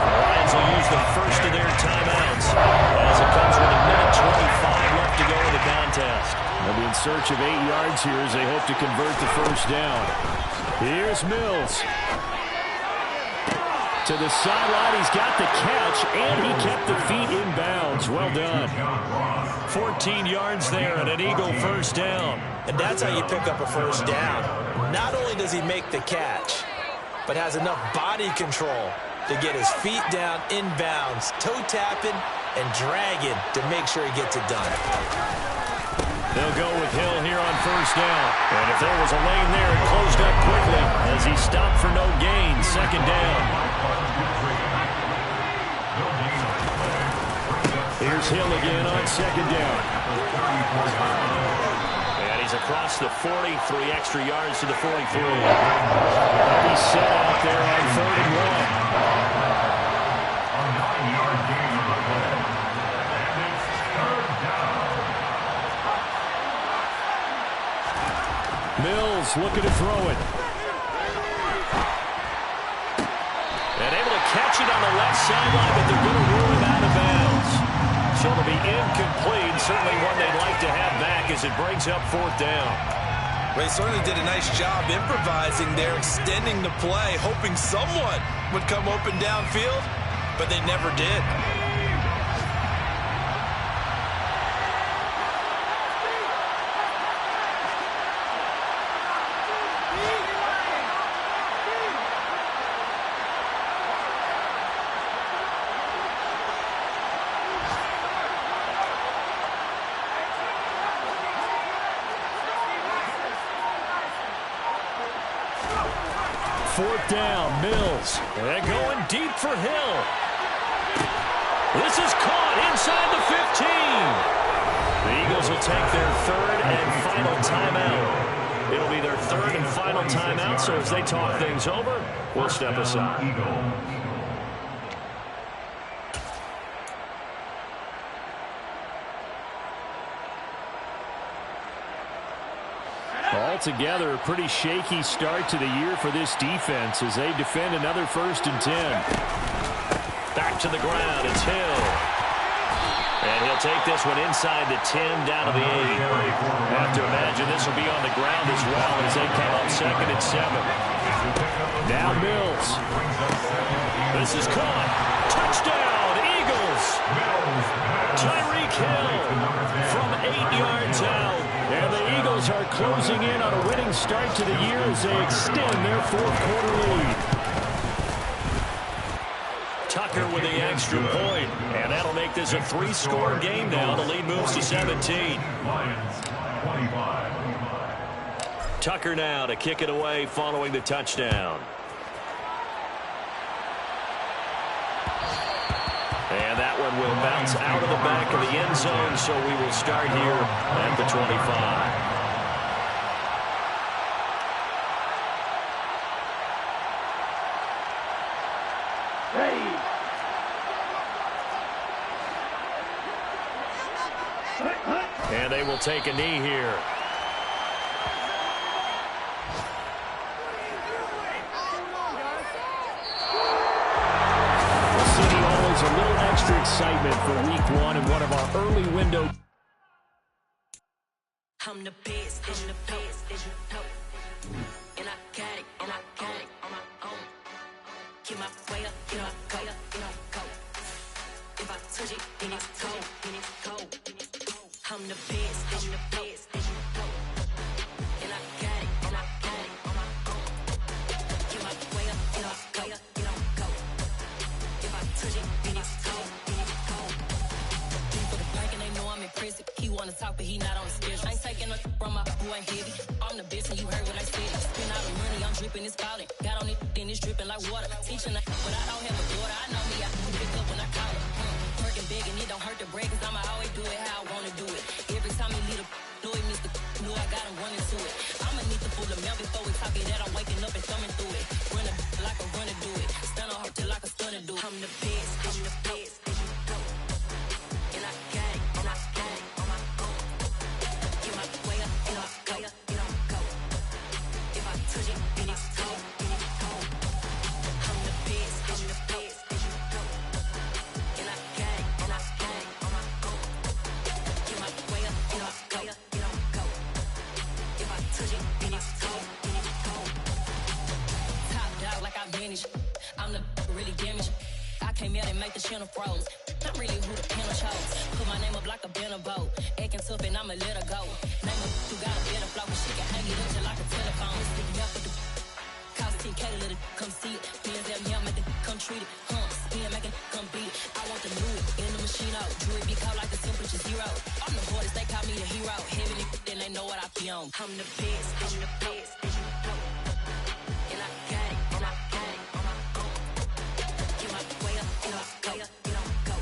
The Lions will use the 1st first of their timeouts as it comes with a minute 25 left to go in the contest. They'll be in search of 8 yards here as they hope to convert the first down. Here's Mills. To the sideline, he's got the catch, and he kept the feet in bounds. Well done. 14 yards there and an Eagle first down. And that's how you pick up a first down. Not only does he make the catch, but has enough body control to get his feet down in bounds, toe tapping and dragging to make sure he gets it done. They'll go with Hill here on first down. And if there was a lane there, it closed up quickly as he stopped for no gain. Second down. Here's Hill again on second down. And he's across the 40, 3 extra yards to the 43. He's set out there on 3rd and 1. Mills looking to throw it. And able to catch it on the left sideline, but they're going to rule him out of bounds. So it'll be incomplete, certainly one they'd like to have back as it brings up 4th down. They certainly did a nice job improvising there, extending the play, hoping someone would come open downfield, but they never did. Fourth down, Mills. They're going deep for Hill. This is caught inside the 15. The Eagles will take their 3rd and final timeout. It'll be their 3rd and final timeout, so as they talk things over, we'll step aside. Altogether, a pretty shaky start to the year for this defense as they defend another 1st and 10. Back to the ground, it's Hill. And he'll take this one inside the 10, down to the 8. I have to imagine this will be on the ground as well as they come up 2nd and 7. Now Mills. This is caught. Touchdown, Eagles. Tyreek Hill from 8 yards out. And the Eagles are closing in on a winning start to the year as they extend their 4th quarter lead. Tucker with the extra point, and that'll make this a 3-score game now. The lead moves to 17. Tucker now to kick it away following the touchdown. And that one will bounce out of the back of the end zone, so we will start here at the 25. And they will take a knee here. A little extra excitement for week 1 and one of our early window. I'm the best, and the best, and you know. And I got it, and I got it on my own. Get my way up, get my go, get my go. If I touch it, then it's cold, then it's cold. I'm the best, and the best, and you know. And I got it, and I got it on my own. Get my way up, get my go, get my go. If I touch it, then it's cold, then it's cold. He for the park and they know I'm impressive. He wanna talk, but he not on the schedule. I ain't taking nothing from my boy heavy. I'm the best and you heard what I said. Spend all the money, I'm dripping, it's falling. Got on it, then it's dripping like water. Teaching but I don't have a daughter. I know me, I can pick up when I call it. Working big and it don't hurt the break, cause I'ma always do it how I wanna do it. Every time he lead a know he missed the know I got him running to it. I'ma need to pull the mail before we talk it that I'm waking up and thumbing through it. Run a like a runner do it. Stun on her till like a stunner do it. I'm the best, I'm the best, and you know. And I got it, and I got it on my own. Get my way up, and I go, and I go. If I touch it, then it's cold, then it's cold. I'm the best, and the best, and you know. And channel froze. Not really who the panel chose. Put my name up like a banner boat. Acting tough and I'ma let her go. Name her who got a better flow, but she can hang it up just like a telephone. Sticking up with the cost 10K to let it come see it. Being them here, make it come treat it. Spin, make it come beat it. I want the new in the machine out. Jewelry be cold like the temperature 0. I'm the hardest, they call me the hero. Heavenly, then they know what I be on. I'm the best, I'm the best, and you know. And I got it, and I got it on my own. Get my way up, get my way up, get on go.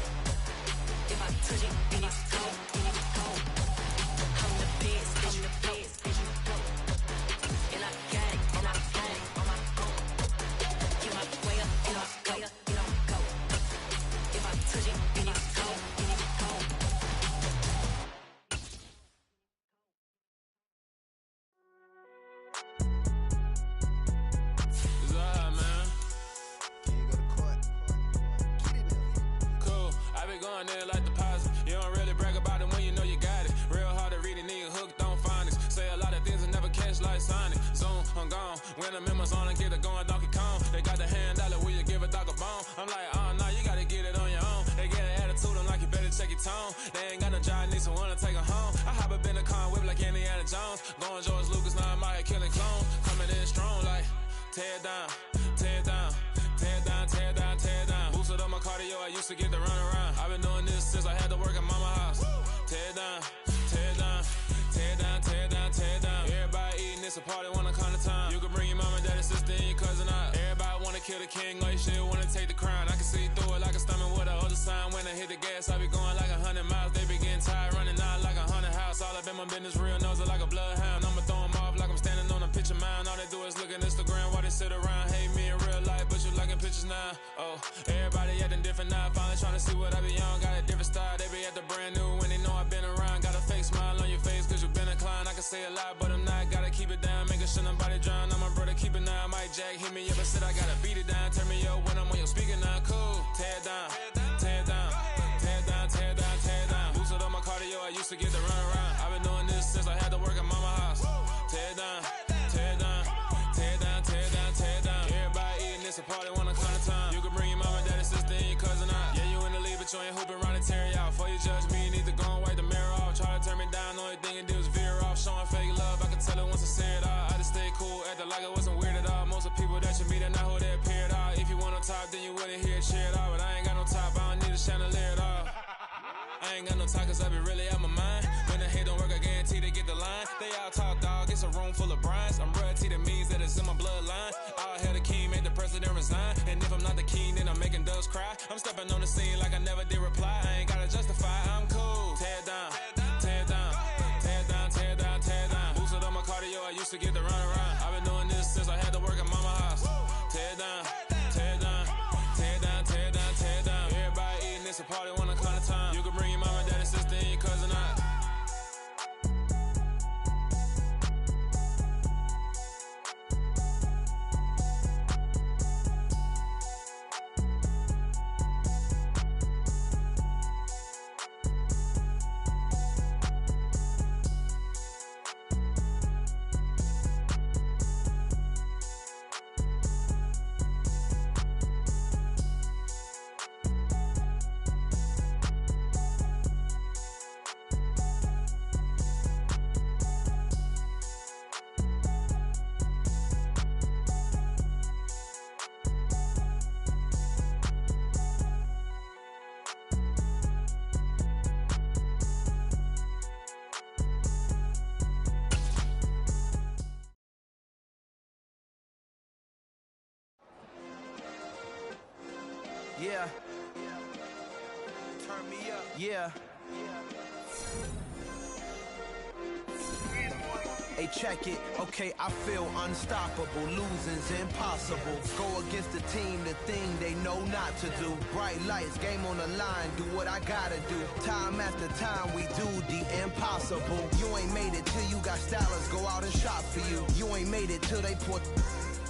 If I touch it, then it's cold, then it's cold. I'm the best, and you know. And I got it, and I got it on my own. Get my way up, get my way up, get on go. If I touch it, then it's cold, then it's cold. Going in like deposit. You don't really brag about it when you know you got it. Real hard to read a nigga hooked on phonics. Say a lot of things and never catch like Sonic. Zoom, I'm gone. When the members on and get it going Donkey Kong. They got the hand dollar, will you give a dog a bone? I'm like, oh no, you gotta get it on your own. They get an attitude, I'm like, you better check your tone. They ain't got no job, need someone to take her home. I hop up in the car, whip like Indiana Jones. Going George Lucas, now I'm out here killing clones. Coming in strong like, tear down, tear down. Tear down, tear down, tear down. Boosted up my cardio, I used to get to run around. I've been doing this since I had to work at mama house. Tear down, tear down, tear down, tear down, tear down. Everybody eating, it's a party, wanna come to time. You can bring your mama, daddy, sister, and your cousin out. Everybody wanna kill the king, or you shit wanna take the crown. I can see through it like a stomach with a other sign. When I hit the gas, I be going like 100 miles. They be getting tired, running out like 100 house. All up in my business, real nose it like a bloodhound. I'ma throw them off like I'm standing on a picture mound. All they do is look at Instagram while they sit around. Hate me in real life, but you liking pictures now. Oh, everybody acting different now. Finally trying to see what I be on. Got a different style, they be at the brand new when they know I've been around. Got a fake smile on your face cause you been inclined. I can say a lot, but I'm not. Gotta keep it down, making sure nobody drown. I'm my brother, keep it now. Mike Jack hit me up and said I gotta beat it down. Turn me up when I'm on your speaker now. Cool, tear down, tear down, tear down, tear down, tear down. Boosted up my cardio, I used to get to run around. I've been doing this since I had to work at mama house. Tear down, tear down, tear down, tear down, tear down. Everybody eating, it's a party, wanna come to time. You can bring your mama, daddy, sister, and your cousin out. Yeah, you in the lead, but you ain't hooping around and tear you out. Before you judge me, you need to go and wipe the mirror off. Try to turn me down, only thing it do is veer off. Showing fake love, I can tell it once I say it all. I just stay cool, acting like it wasn't weird at all. Most of the people that you meet are not who they appear at all. If you want on top, then you wouldn't hear it cheer at all. But I ain't got no top, I don't need a chandelier at all. I ain't got no talk cause I be really out my mind. When the hate don't work, I guarantee they get the line. They all talk dog, it's a room full of brines. I'm royalty, that means that it's in my bloodline. All hail the king, made the president resign. And if I'm not the king, then I'm making doves cry. I'm stepping on the scene like I never did reply. I ain't gotta justify, I'm cool. Tear down, tear down, tear down, tear down, tear down. Boosted up my cardio, I used to get to run around. I've been doing this since I had to work at mama house. Tear down, tear down, tear down, tear down, tear down. Everybody eating, it's a party, wanna come to time. You can bring your mama, daddy, sister, and your cousin out. Yeah. Turn me up. Yeah. Hey, check it. Okay, I feel unstoppable. Losing's impossible. Go against the team, the thing they know not to do. Bright lights, game on the line. Do what I gotta do. Time after time, we do the impossible. You ain't made it till you got stylers go out and shop for you. You ain't made it till they put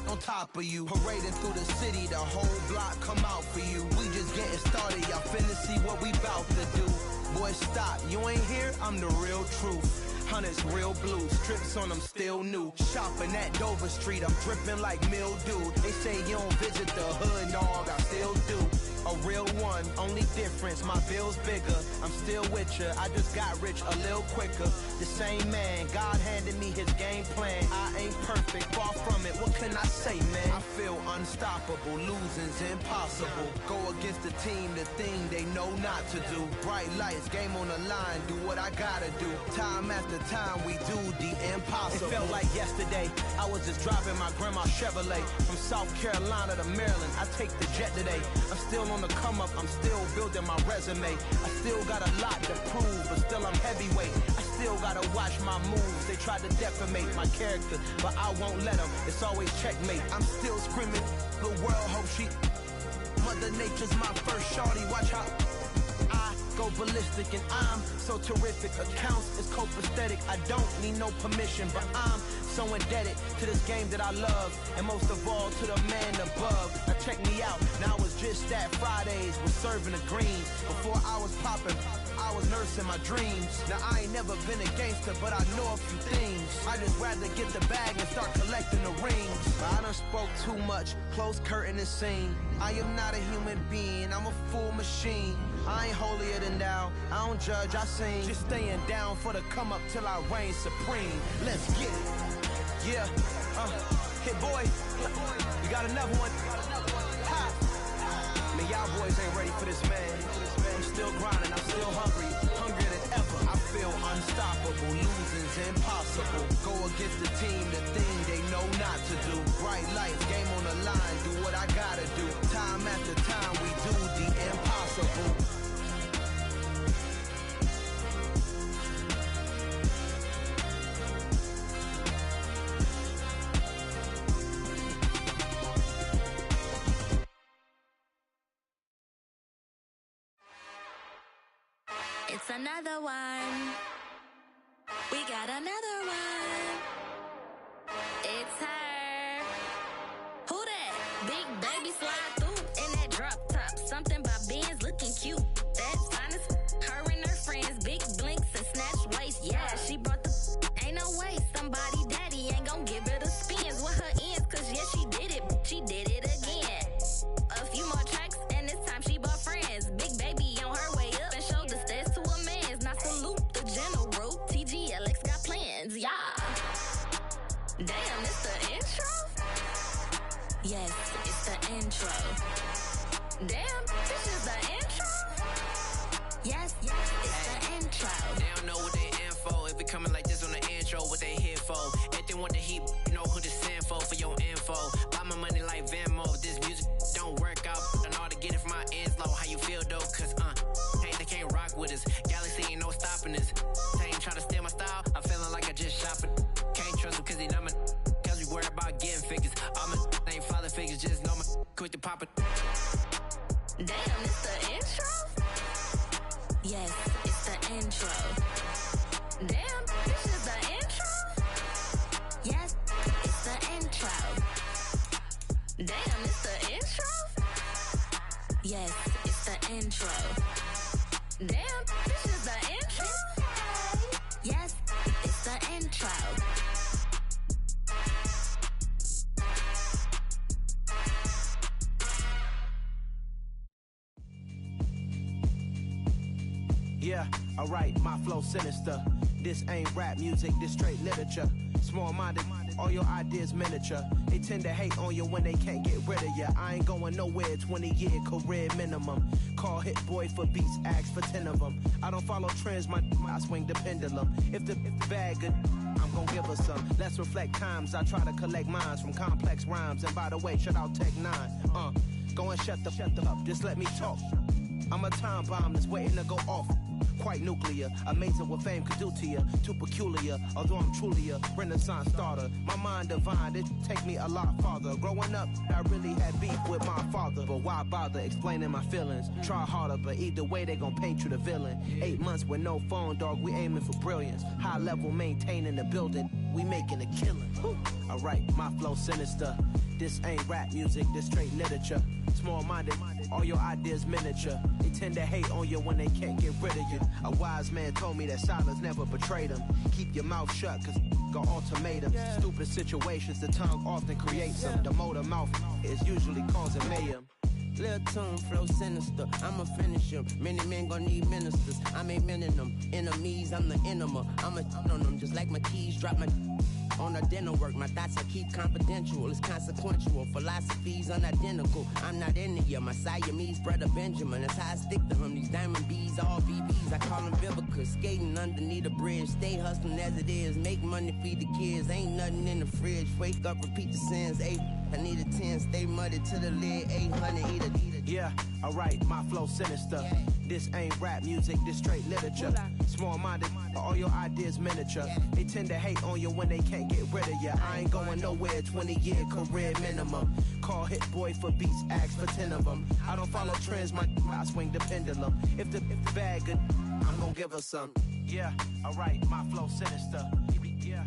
on top of you. Parading through the city, the whole block come out for you. We just getting started, y'all finna see what we bout to do. Boy, stop, you ain't here, I'm the real truth. Hunters real blue, strips on them still new. Shopping at Dover Street, I'm dripping like mildew. They say you don't visit the hood, dog, I still do. a real one. Only difference, my bill's bigger. I'm still with ya, I just got rich a little quicker. The same man, God handed me his game plan. I ain't perfect, far from it, what can I say, man? I feel unstoppable, losing's impossible. Go against the team, the thing they know not to do. Bright lights, game on the line, do what I gotta do. Time after time, we do the impossible. It felt like yesterday, I was just driving my grandma's Chevrolet. From South Carolina to Maryland, I take the jet today. I'm still on the come up, I'm still building my resume. I still got a lot to prove, but still I'm heavyweight. I still gotta watch my moves. They try to defamate my character, but I won't let them. It's always checkmate. I'm still screaming, the world hope she. Mother Nature's my first shorty, watch how I go ballistic and I'm so terrific. Accounts is copacetic, I don't need no permission, but I'm so indebted to this game that I love, and most of all to the man above. Now check me out, now it's just that Fridays was serving the greens. Before I was popping, I was nursing my dreams. Now I ain't never been a gangster, but I know a few things. I just rather get the bag and start collecting the rings. But I done spoke too much, close curtain and scene. I am not a human being, I'm a full machine. I ain't holier than thou, I don't judge, I sing. Just staying down for the come up till I reign supreme. Let's get it. Yeah, hit boy, we got another one. Ha! Man, y'all boys ain't ready for this, man. I'm still grinding, I'm still hungry, hungrier than ever. I feel unstoppable, losing's impossible. Go against the team, the thing they know not to do. Bright lights, game on the line, do what I gotta do. Time after time, we do the impossible. It's another one. We got another one. It's her. Who that? Big baby slide through in that drop top. Something by Benz looking cute. That's honest. Her and her friends, big blinks and snatch waist. Yeah, she brought the. Ain't no way somebody daddy ain't gon' give her the spins with her ends. Cause yeah, she did it. She did it again. A few more tracks and this time she bought friends. Big baby on her way up and showed the stairs to a man's. Now salute the general. TGLX got plans, yeah. Damn, it's the intro? Yes, it's the intro. Damn, this is the intro? Yes, it's the intro. They don't know what they in for. If it coming like this on the intro, what they here for? If they want the heat, you know who to send for your info. Buy my money like Venmo. If this music don't work out, I know how to get it from my ends low. How you feel though? Cause hey, they can't rock with us. Galaxy ain't no stopping us. They ain't try to steal my style. I'm feeling like I just shop it. Can't trust them cause they numb it. Cause we worried about getting figures. All my ain't father figures, just know my quick to pop it. Damn, it's the intro? Yes, it's the intro. Damn, this is the intro? Yes, it's the intro. Damn, it's the intro? Yes, it's the intro. Damn, this is the intro? Yes, it's the intro. Yeah, alright, my flow sinister. This ain't rap music, this straight literature. Small-minded, all your ideas miniature. They tend to hate on you when they can't get rid of you. I ain't going nowhere, 20-year career minimum. Call Hit Boy for beats, ask for 10 of them. I don't follow trends, I swing the pendulum. If the bag good, I'm gon' give her some. Let's reflect times, I try to collect minds from complex rhymes. And by the way, shout out Tech 9. Go and shut the up, just let me talk. I'm a time bomb that's waiting to go off. Quite nuclear, amazing what fame could do to you. Too peculiar, although I'm truly a renaissance starter. My mind divine, it take me a lot farther. Growing up, I really had beef with my father. But why bother explaining my feelings? Try harder, but either way they gon' paint you the villain. 8 months with no phone, dog, we aiming for brilliance. High level maintaining the building, we making a killing. Alright, my flow sinister. This ain't rap music, this straight literature. Small-minded, all your ideas miniature. They tend to hate on you when they can't get rid of you. A wise man told me that silence never betrayed him. Keep your mouth shut, cause got ultimatums. Stupid situations, the tongue often creates them. The motor mouth is usually causing mayhem. Lil' tune, flow sinister. I'ma finish him. Many men gon' need ministers. I'm a men in them. Enemies, I'm the enema. I'ma on them just like my keys. Drop my on a dinner work. My thoughts I keep confidential. It's consequential. Philosophies unidentical. I'm not in it, my Siamese brother Benjamin. That's how I stick to him. These diamond bees, all BBs. I call them Vivica. Skating underneath a bridge. Stay hustling as it is. Make money, feed the kids. Ain't nothing in the fridge. Wake up, repeat the sins. I need a 10, stay muddy to the lid, 800, eat a. Yeah, alright, my flow sinister. Yeah. This ain't rap music, this straight literature. Small-minded, all your ideas miniature. Yeah. They tend to hate on you when they can't get rid of you. I ain't going nowhere, 20-year career minimum. Call Hit Boy for beats, ask for 10 of them. I don't follow trends, I swing the pendulum. If the bag good, I'm gonna give her some. Yeah, alright, my flow sinister. Yeah.